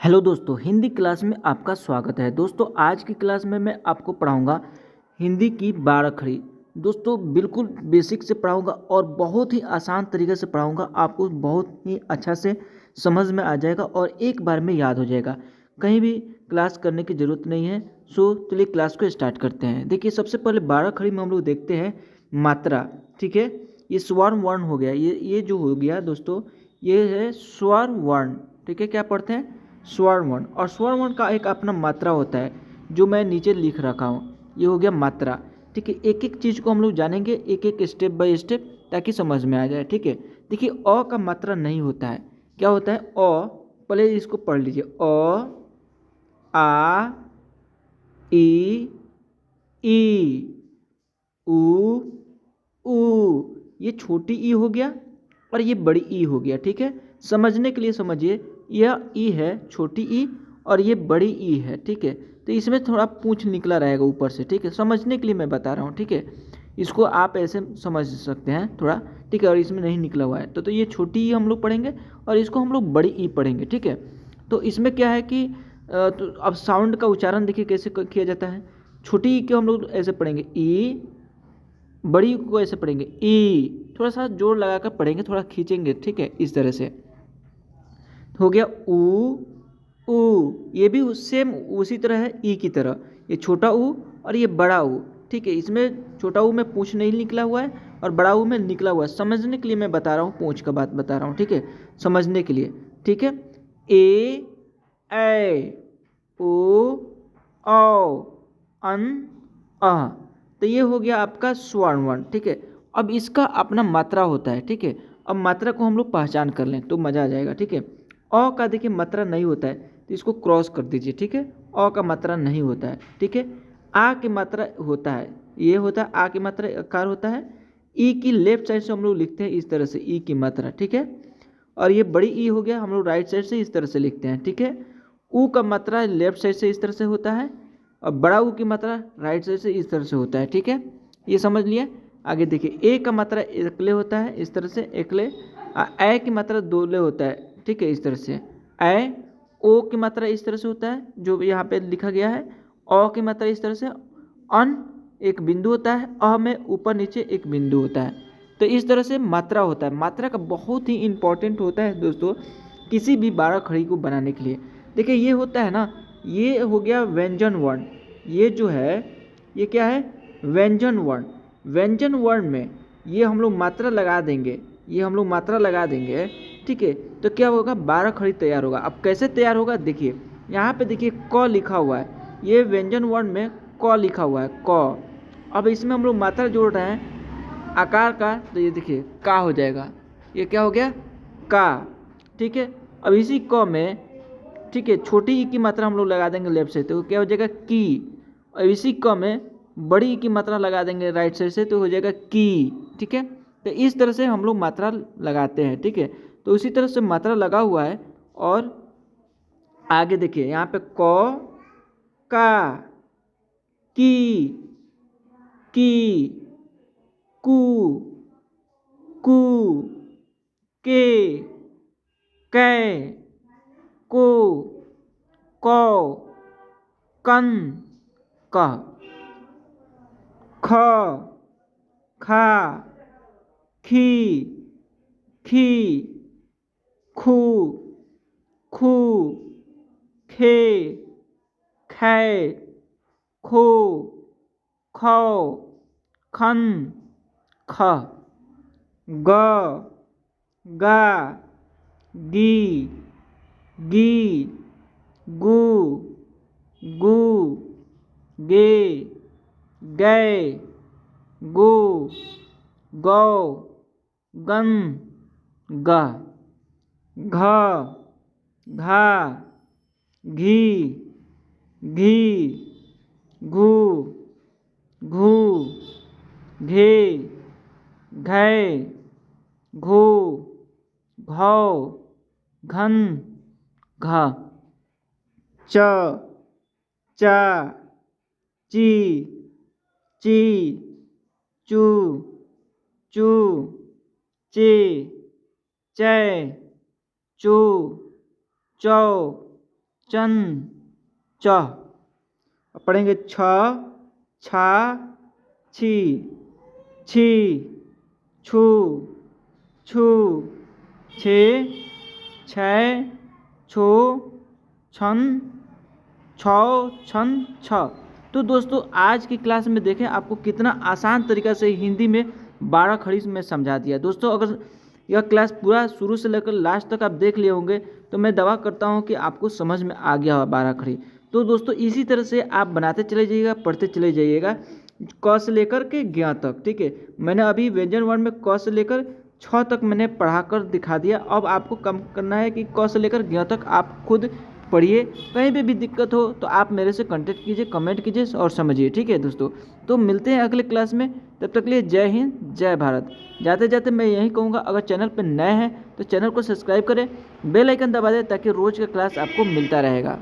Hello दोस्तों, Hindi class में आपका स्वागत है। दोस्तों आज की क्लास में मैं आपको पढ़ाऊंगा हिंदी की 12 खड़ी। दोस्तों बिल्कुल बेसिक से पढ़ाऊंगा और बहुत ही आसान तरीके से पढ़ाऊंगा, आपको बहुत ही अच्छा से समझ में आ जाएगा और एक बार में याद हो जाएगा। कहीं भी क्लास करने की ज़रूरत नहीं है। सो चलिए क्लास को स्टार्ट करते हैं। देखिए सबसे पहले 12 खड़ी में हम लोग देखते हैं मात्रा। ठीक है, ये स्वर वर्ण हो गया, ये जो हो गया दोस्तों ये है स्वर वर्ण। ठीक है, क्या पढ़ते हैं? स्वर वर्ण। और स्वर वर्ण का एक अपना मात्रा होता है जो मैं नीचे लिख रखा हूँ, ये हो गया मात्रा। ठीक है, एक एक चीज़ को हम लोग जानेंगे एक एक स्टेप बाय स्टेप ताकि समझ में आ जाए। ठीक है, देखिए अ का मात्रा नहीं होता है। क्या होता है? अ, पहले इसको पढ़ लीजिए। अ, आ, ई, ई, उ, ऊ। ये छोटी ई हो गया और ये बड़ी ई हो गया। ठीक है, समझने के लिए समझिए, यह ई है छोटी ई और ये बड़ी ई है। ठीक है, तो इसमें थोड़ा पूंछ निकला रहेगा ऊपर से। ठीक है, समझने के लिए मैं बता रहा हूँ। ठीक है, इसको आप ऐसे समझ सकते हैं थोड़ा। ठीक है, और इसमें नहीं निकला हुआ है तो ये छोटी ई हम लोग पढ़ेंगे और इसको हम लोग बड़ी ई पढ़ेंगे। ठीक है, तो इसमें क्या है कि तो अब साउंड का उच्चारण देखिए कैसे किया जाता है। छोटी ई को हम लोग ऐसे पढ़ेंगे ई, बड़ी को ऐसे पढ़ेंगे ई। थोड़ा सा जोर लगाकर पढ़ेंगे, थोड़ा खींचेंगे। ठीक है, इस तरह से हो गया ऊ, ऊ। ये भी सेम उसी तरह है ई की तरह। ये छोटा ऊ और ये बड़ा ऊ। ठीक है, इसमें छोटा ऊ में पूंछ नहीं निकला हुआ है और बड़ा ऊ में निकला हुआ है। समझने के लिए मैं बता रहा हूँ, पूंछ का बात बता रहा हूँ। ठीक है, समझने के लिए। ठीक है, ए, ओ, औ, अन, अ। तो ये हो गया आपका स्वर वर्ण। ठीक है, अब इसका अपना मात्रा होता है। ठीक है, अब मात्रा को हम लोग पहचान कर लें तो मज़ा आ जाएगा। ठीक है, अ का देखिए मात्रा नहीं होता है तो इसको क्रॉस कर दीजिए। ठीक है, अ का मात्रा नहीं होता है। ठीक है, आ की मात्रा होता है, ये होता है आ की मात्रा आकार होता है। ई की लेफ्ट साइड से हम लोग लिखते हैं इस तरह से ई की मात्रा। ठीक है, और ये बड़ी ई हो गया, हम लोग राइट साइड से इस तरह से लिखते हैं। ठीक है, ऊ का मात्रा लेफ्ट साइड से इस तरह से होता है और बड़ा ऊ की मात्रा राइट साइड से इस तरह से होता है। ठीक है, ये समझ लिए। आगे देखिए ए का मात्रा एकले होता है इस तरह से, एकले। ए की मात्रा दोले होता है। ठीक है, इस तरह से ए। ओ की मात्रा इस तरह से होता है जो यहाँ पे लिखा गया है। अ की मात्रा इस तरह से। अन एक बिंदु होता है, अ में ऊपर नीचे एक बिंदु होता है। तो इस तरह से मात्रा होता है। मात्रा का बहुत ही इंपॉर्टेंट होता है दोस्तों किसी भी 12 खड़ी को बनाने के लिए। देखिए ये होता है ना, ये हो गया व्यंजन वर्ण। ये जो है ये क्या है? व्यंजन वर्ण। व्यंजन वर्ण में ये हम लोग मात्रा लगा देंगे, ये हम लोग मात्रा लगा देंगे। ठीक है, तो क्या होगा? 12 खड़ी तैयार होगा। अब कैसे तैयार होगा देखिए, यहाँ पे देखिए क लिखा हुआ है, ये व्यंजन वर्ण में क लिखा हुआ है क। अब इसमें हम लोग मात्रा जोड़ रहे हैं आकार का, तो ये देखिए का हो जाएगा। ये क्या हो गया? का। ठीक है, अब इसी क में ठीक है छोटी ई की मात्रा हम लोग लगा देंगे लेफ्ट साइड तो क्या हो जाएगा? की। और इसी क में बड़ी ई की मात्रा लगा देंगे राइट साइड से तो हो जाएगा की। ठीक है, तो इस तरह से हम लोग मात्रा लगाते हैं। ठीक है, तो इसी तरह से मात्रा लगा हुआ है। और आगे देखिए यहाँ पे क, का, की, कु, कु, के, कै, को, कौ, कन, कह, ख, खा, खी, खी, खू, खू, खे, खे, खो, खौ, खन, ख, ग, गा, गी, गी, गू, गू, गे, गै, गो, गौ, गन, ग, घ, घा, घी, घी, घू, घू, घे, घै, घो, घौ, घन, घ, च, चा, ची, ची, चू, चू, चे, चै, चो, चौ, चन च। अब पढ़ेंगे छ छा छी छी छू छू छे छै छो छन छौ छन छ। तो दोस्तों आज की क्लास में देखें आपको कितना आसान तरीका से हिंदी में 12 खड़ी में समझा दिया। दोस्तों अगर यह क्लास पूरा शुरू से लेकर लास्ट तक आप देख लिए होंगे तो मैं दावा करता हूं कि आपको समझ में आ गया होगा 12 खड़ी। तो दोस्तों इसी तरह से आप बनाते चले जाइएगा, पढ़ते चले जाइएगा क से लेकर के ज्ञ तक। ठीक है, मैंने अभी व्यंजन वर्ण में क से लेकर छ तक मैंने पढ़ाकर दिखा दिया। अब आपको कम करना है कि क से लेकर ज्ञ तक आप खुद पढ़िए। कहीं पे भी दिक्कत हो तो आप मेरे से कांटेक्ट कीजिए, कमेंट कीजिए और समझिए। ठीक है दोस्तों, तो मिलते हैं अगले क्लास में। तब तक के लिए जय हिंद जय भारत। जाते जाते मैं यही कहूँगा, अगर चैनल पर नए हैं तो चैनल को सब्सक्राइब करें, बेल आइकन दबा दें ताकि रोज़ का क्लास आपको मिलता रहेगा।